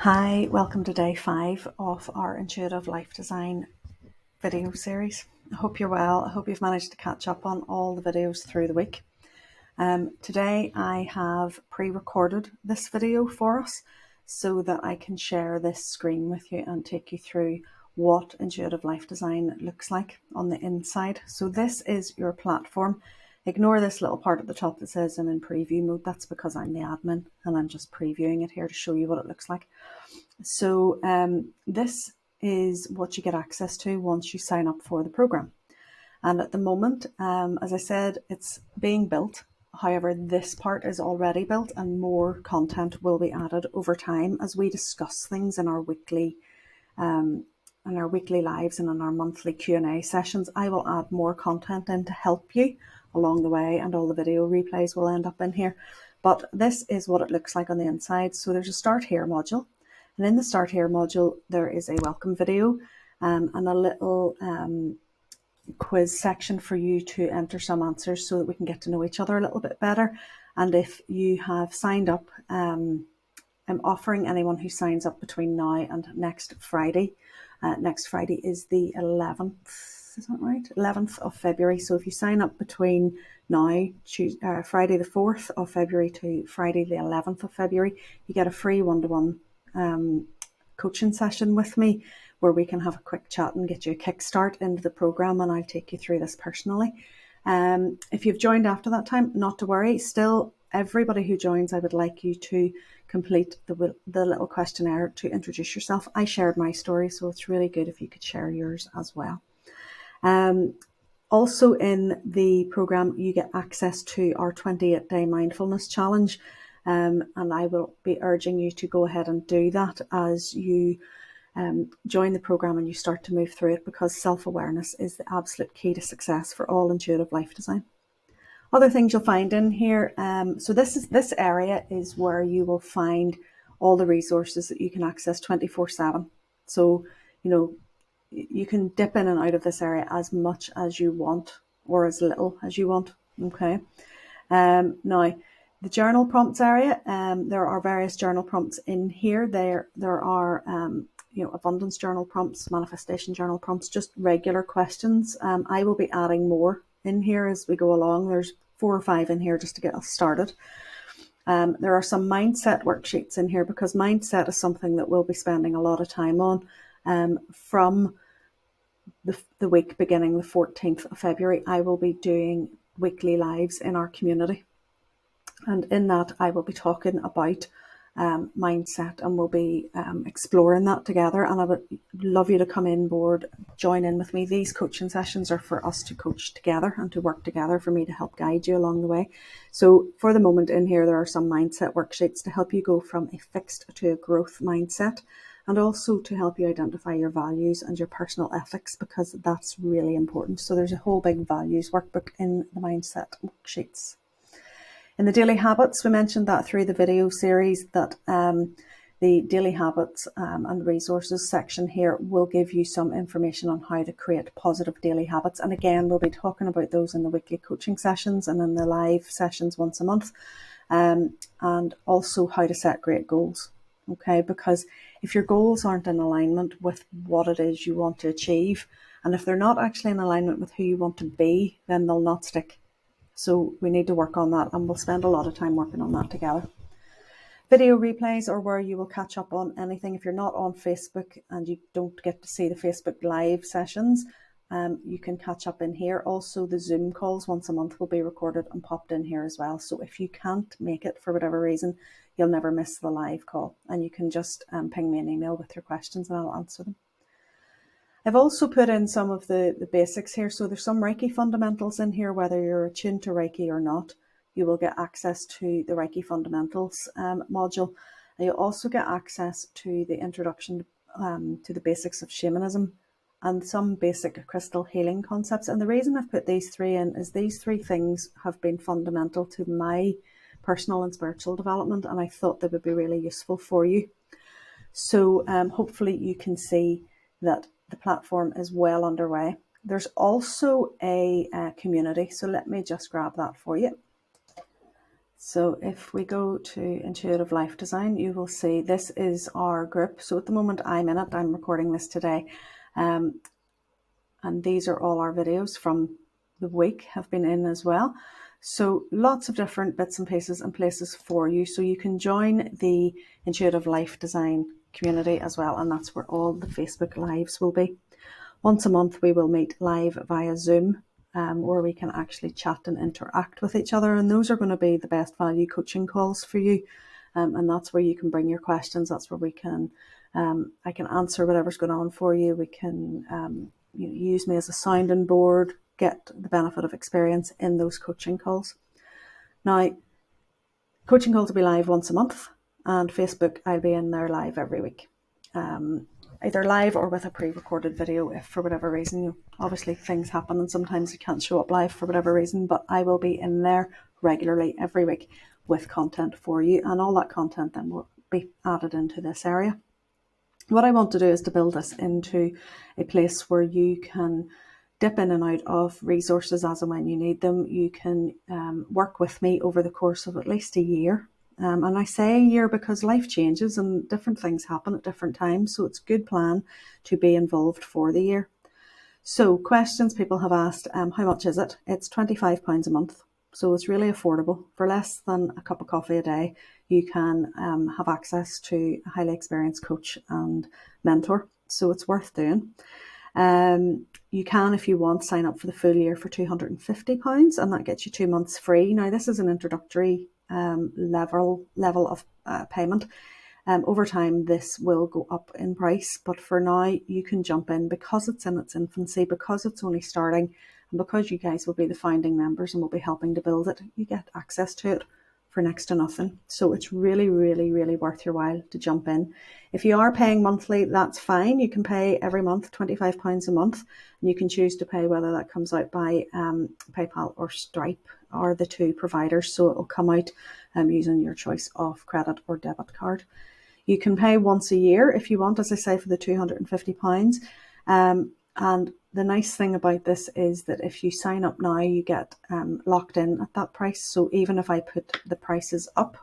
Hi, welcome to day 5 of our Intuitive Life Design video series. I hope you're well. I hope you've managed to catch up on all the videos through the week. Today I have pre-recorded this video for us so that I can share this screen with you and take you through what Intuitive Life Design looks like on the inside. So this is your platform. Ignore this little part at the top that says I'm in preview mode. That's because I'm the admin and I'm just previewing it here to show you what it looks like. So this is what you get access to once you sign up for the program. And at the moment, as I said, it's being built. However, this part is already built and more content will be added over time as we discuss things in our weekly lives and in our monthly Q&A sessions. I will add more content in to help you along the way, and all the video replays will end up in here. But this is what it looks like on the inside. So there's a Start Here module. And in the Start Here module, there is a welcome video and a little quiz section for you to enter some answers so that we can get to know each other a little bit better. And if you have signed up, I'm offering anyone who signs up between now and next Friday. Next Friday is the 11th. Is that right? 11th of February. So if you sign up between now, Friday the 4th of February to Friday the 11th of February, you get a free one-to-one coaching session with me where we can have a quick chat and get you a kickstart into the program, and I'll take you through this personally. If you've joined after that time, not to worry. Still, everybody who joins, I would like you to complete the little questionnaire to introduce yourself. I shared my story, so it's really good if you could share yours as well. Also in the program, you get access to our 28-day mindfulness challenge. And I will be urging you to go ahead and do that as you join the program and you start to move through it, because self-awareness is the absolute key to success for all intuitive life design. Other things you'll find in here. So this area is where you will find all the resources that you can access 24/7. So, you can dip in and out of this area as much as you want or as little as you want. Okay. Now, the journal prompts area, there are various journal prompts in here. There are, abundance journal prompts, manifestation journal prompts, just regular questions. I will be adding more in here as we go along. There's 4 or 5 in here just to get us started. There are some mindset worksheets in here because mindset is something that we'll be spending a lot of time on. From the week beginning the 14th of February, I will be doing weekly lives in our community. And in that, I will be talking about mindset, and we'll be exploring that together. And I would love you to come in board, join in with me. These coaching sessions are for us to coach together and to work together, for me to help guide you along the way. So for the moment in here, there are some mindset worksheets to help you go from a fixed to a growth mindset, and also to help you identify your values and your personal ethics, because that's really important. So there's a whole big values workbook in the mindset worksheets. In the daily habits, we mentioned that through the video series, that the daily habits and resources section here will give you some information on how to create positive daily habits. And again, we'll be talking about those in the weekly coaching sessions and in the live sessions once a month, and also how to set great goals. Okay, because if your goals aren't in alignment with what it is you want to achieve, and if they're not actually in alignment with who you want to be, then they'll not stick. So we need to work on that, and we'll spend a lot of time working on that together. Video replays are where you will catch up on anything. If you're not on Facebook and you don't get to see the Facebook live sessions, you can catch up in here. Also, the Zoom calls once a month will be recorded and popped in here as well. So if you can't make it for whatever reason, you'll never miss the live call, and you can just ping me an email with your questions and I'll answer them. I've also put in some of the basics here. So there's some Reiki fundamentals in here, whether you're attuned to Reiki or not. You will get access to the Reiki fundamentals module. And you'll also get access to the introduction to the basics of shamanism and some basic crystal healing concepts. And the reason I've put these 3 in is these 3 things have been fundamental to my personal and spiritual development, and I thought they would be really useful for you. So hopefully you can see that the platform is well underway. There's also a community, so let me just grab that for you. So if we go to Intuitive Life Design, you will see this is our group. So at the moment I'm in it, I'm recording this today. And these are all our videos from the week have been in as well. So lots of different bits and pieces and places for you. So you can join the Intuitive Life Design community as well. And that's where all the Facebook lives will be. Once a month, we will meet live via Zoom, where we can actually chat and interact with each other. And those are going to be the best value coaching calls for you. And that's where you can bring your questions. That's where we can, I can answer whatever's going on for you. We can use me as a sounding board, get the benefit of experience in those coaching calls. Now, coaching calls will be live once a month, and Facebook, I'll be in there live every week. Either live or with a pre-recorded video if for whatever reason, obviously things happen and sometimes you can't show up live for whatever reason, but I will be in there regularly every week with content for you, and all that content then will be added into this area. What I want to do is to build this into a place where you can dip in and out of resources as and when you need them. You can work with me over the course of at least a year. And I say a year because life changes and different things happen at different times. So it's a good plan to be involved for the year. So questions people have asked, how much is it? It's £25 a month. So it's really affordable. For less than a cup of coffee a day, you can have access to a highly experienced coach and mentor. So it's worth doing. You can, if you want, sign up for the full year for £250, and that gets you 2 months free. Now, this is an introductory level of payment. Over time, this will go up in price, but for now, you can jump in because it's in its infancy, because it's only starting, and because you guys will be the founding members and will be helping to build it. You get access to it for next to nothing. So it's really, really, really worth your while to jump in. If you are paying monthly, that's fine. You can pay every month, £25 a month, and you can choose to pay whether that comes out by PayPal or Stripe, are the two providers. So it will come out using your choice of credit or debit card. You can pay once a year if you want, as I say, for the £250. And the nice thing about this is that if you sign up now, you get locked in at that price. So even if I put the prices up,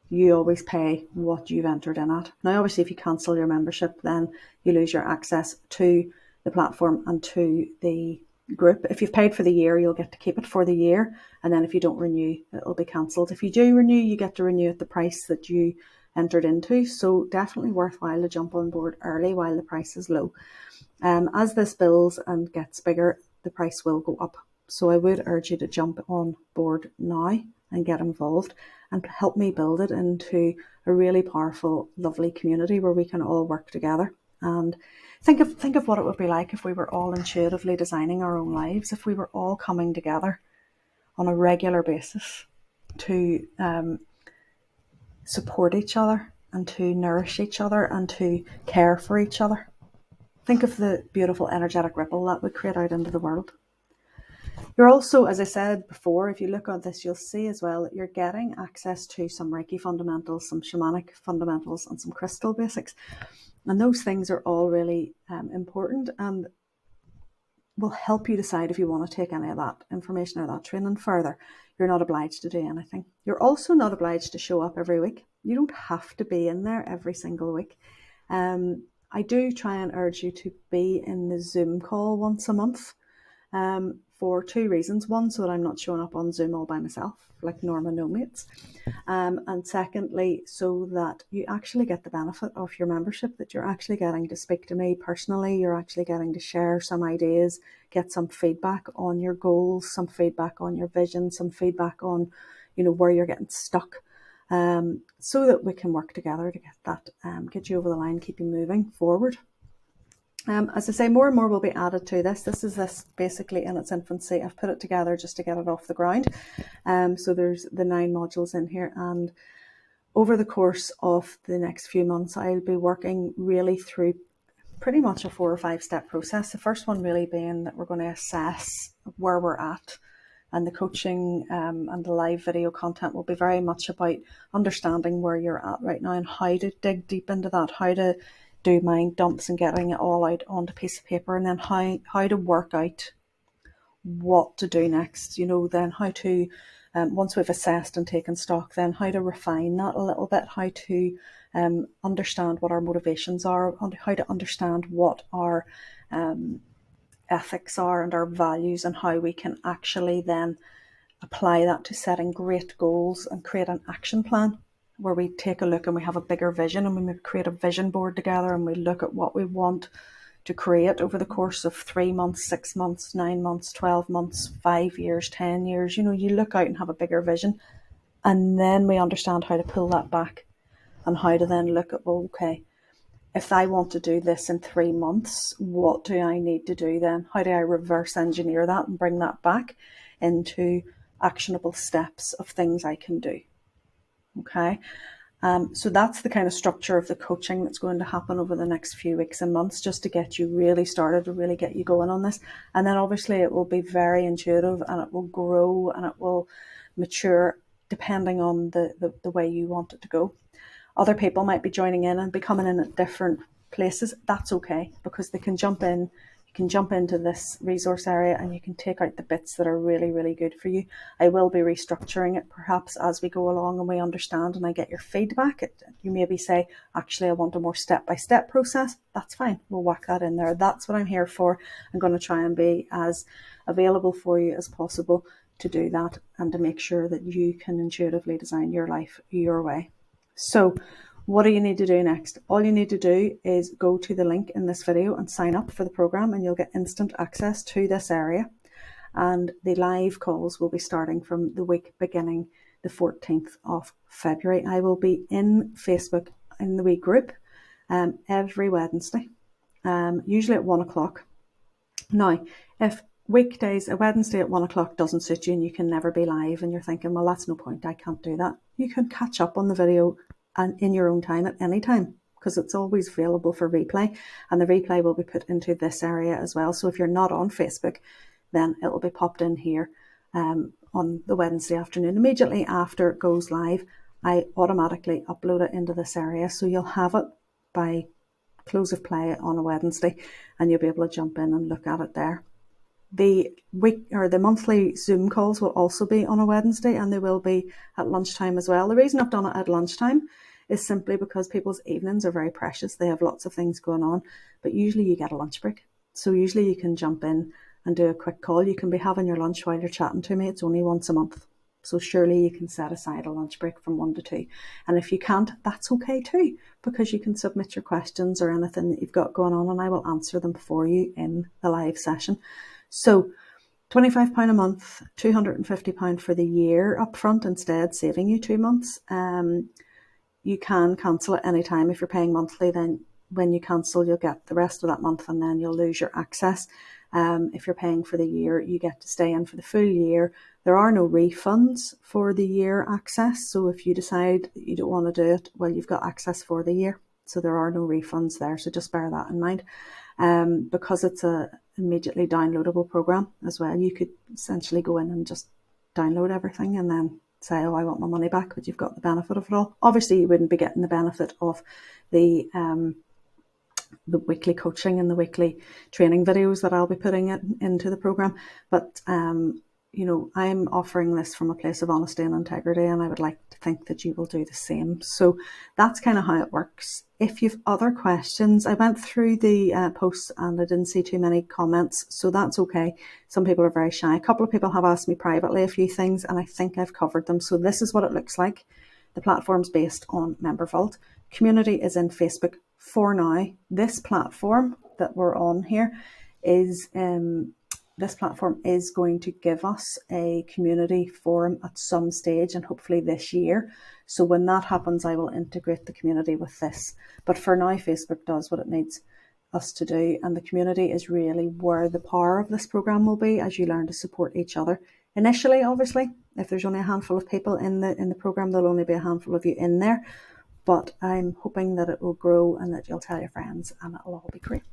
you always pay what you've entered in at. Now, obviously, if you cancel your membership, then you lose your access to the platform and to the group. If you've paid for the year, you'll get to keep it for the year. And then if you don't renew, it'll be cancelled. If you do renew, you get to renew at the price that you entered into. So definitely worthwhile to jump on board early while the price is low. As this builds and gets bigger, the price will go up. So I would urge you to jump on board now and get involved and help me build it into a really powerful, lovely community where we can all work together. And think of what it would be like if we were all intuitively designing our own lives, if we were all coming together on a regular basis to support each other and to nourish each other and to care for each other. Think of the beautiful energetic ripple that would create out into the world. You're also, as I said before, if you look at this, you'll see as well that you're getting access to some Reiki fundamentals, some shamanic fundamentals, and some crystal basics. And those things are all really important and will help you decide if you want to take any of that information or that training further. You're not obliged to do anything. You're also not obliged to show up every week. You don't have to be in there every single week. I do try and urge you to be in the Zoom call once a month for two reasons. One, so that I'm not showing up on Zoom all by myself, like Norma No Mates. And secondly, so that you actually get the benefit of your membership, that you're actually getting to speak to me personally, you're actually getting to share some ideas, get some feedback on your goals, some feedback on your vision, some feedback on, where you're getting stuck. So that we can work together to get that, get you over the line, keep you moving forward. As I say, more and more will be added to this. This is basically in its infancy. I've put it together just to get it off the ground. So there's the 9 modules in here, and over the course of the next few months, I'll be working really through pretty much a 4 or 5 step process. The first one really being that we're going to assess where we're at. And the coaching and the live video content will be very much about understanding where you're at right now and how to dig deep into that, how to do mind dumps and getting it all out onto a piece of paper, and then how to work out what to do next, then how to once we've assessed and taken stock, then how to refine that a little bit, how to understand what our motivations are, how to understand what our ethics are and our values, and how we can actually then apply that to setting great goals and create an action plan where we take a look and we have a bigger vision, and we create a vision board together, and we look at what we want to create over the course of 3 months, 6 months, 9 months, 12 months, 5 years, 10 years. You look out and have a bigger vision, and then we understand how to pull that back and how to then look at, well, okay, if I want to do this in 3 months, what do I need to do then? How do I reverse engineer that and bring that back into actionable steps of things I can do? Okay. So that's the kind of structure of the coaching that's going to happen over the next few weeks and months, just to get you really started, to really get you going on this. And then obviously it will be very intuitive, and it will grow and it will mature depending on the way you want it to go. Other people might be joining in and be coming in at different places. That's okay, because they can jump in. You can jump into this resource area and you can take out the bits that are really, really good for you. I will be restructuring it perhaps as we go along and we understand and I get your feedback. You maybe say, actually, I want a more step-by-step process. That's fine. We'll whack that in there. That's what I'm here for. I'm going to try and be as available for you as possible to do that and to make sure that you can intuitively design your life your way. So what do you need to do next? All you need to do is go to the link in this video and sign up for the program, and you'll get instant access to this area. And the live calls will be starting from the week beginning the 14th of February. I will be in Facebook in the wee group every Wednesday, usually at 1 o'clock. Now, if weekdays, a Wednesday at 1 o'clock doesn't suit you and you can never be live and you're thinking, well, that's no point, I can't do that, you can catch up on the video and in your own time at any time, because it's always available for replay, and the replay will be put into this area as well. So if you're not on Facebook, then it will be popped in here on the Wednesday afternoon. Immediately after it goes live, I automatically upload it into this area, so you'll have it by close of play on a Wednesday, and you'll be able to jump in and look at it there. The monthly Zoom calls will also be on a Wednesday, and they will be at lunchtime as well. The reason I've done it at lunchtime is simply because people's evenings are very precious. They have lots of things going on, but usually you get a lunch break. So usually you can jump in and do a quick call. You can be having your lunch while you're chatting to me. It's only once a month. So surely you can set aside a lunch break from 1 to 2. And if you can't, that's okay too, because you can submit your questions or anything that you've got going on, and I will answer them for you in the live session. So £25 a month, £250 for the year up front, instead saving you 2 months. You can cancel at any time. If you're paying monthly, then when you cancel, you'll get the rest of that month and then you'll lose your access. If you're paying for the year, you get to stay in for the full year. There are no refunds for the year access. So if you decide that you don't want to do it, well, you've got access for the year. So there are no refunds there. So just bear that in mind. Because it's a immediately downloadable program as well. You could essentially go in and just download everything and then say, oh, I want my money back, but you've got the benefit of it all. Obviously, you wouldn't be getting the benefit of the weekly coaching and the weekly training videos that I'll be putting into the program. But, I'm offering this from a place of honesty and integrity, and I would like to think that you will do the same. So that's kind of how it works. If you've other questions, I went through the posts and I didn't see too many comments, so that's okay. Some people are very shy. A couple of people have asked me privately a few things, and I think I've covered them. So this is what it looks like. The platform's based on Member Vault. Community is in Facebook for now. This platform that we're on here is going to give us a community forum at some stage, and hopefully this year. So when that happens, I will integrate the community with this. But for now, Facebook does what it needs us to do, and the community is really where the power of this program will be as you learn to support each other. Initially, obviously, if there's only a handful of people in the program, there'll only be a handful of you in there. But I'm hoping that it will grow and that you'll tell your friends, and it'll all be great.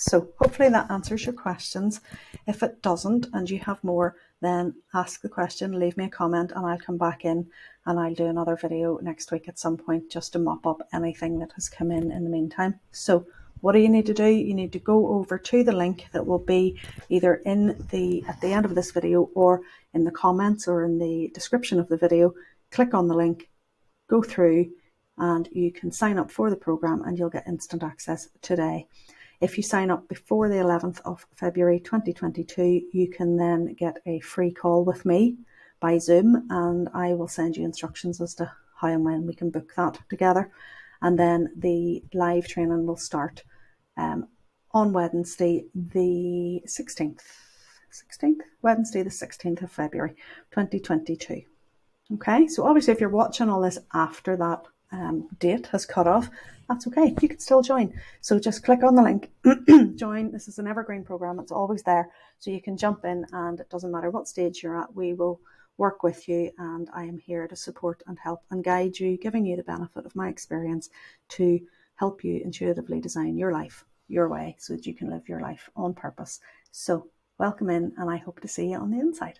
So hopefully that answers your questions. If it doesn't and you have more, then ask the question, leave me a comment, and I'll come back in and I'll do another video next week at some point just to mop up anything that has come in the meantime. So What do you need to do? You need to go over to the link that will be either at the end of this video or in the comments or in the description of the video. Click on the link, go through, and you can sign up for the program and you'll get instant access today. If you sign up before the 11th of February 2022, you can then get a free call with me by Zoom, and I will send you instructions as to how and when we can book that together. And then the live training will start on Wednesday the 16th. Wednesday the 16th of February 2022. Okay, so obviously if you're watching all this after that date has cut off, that's okay. You can still join. So just click on the link, join. This is an evergreen program. It's always there. So you can jump in, and it doesn't matter what stage you're at. We will work with you, and I am here to support and help and guide you, giving you the benefit of my experience to help you intuitively design your life your way so that you can live your life on purpose. So welcome in, and I hope to see you on the inside.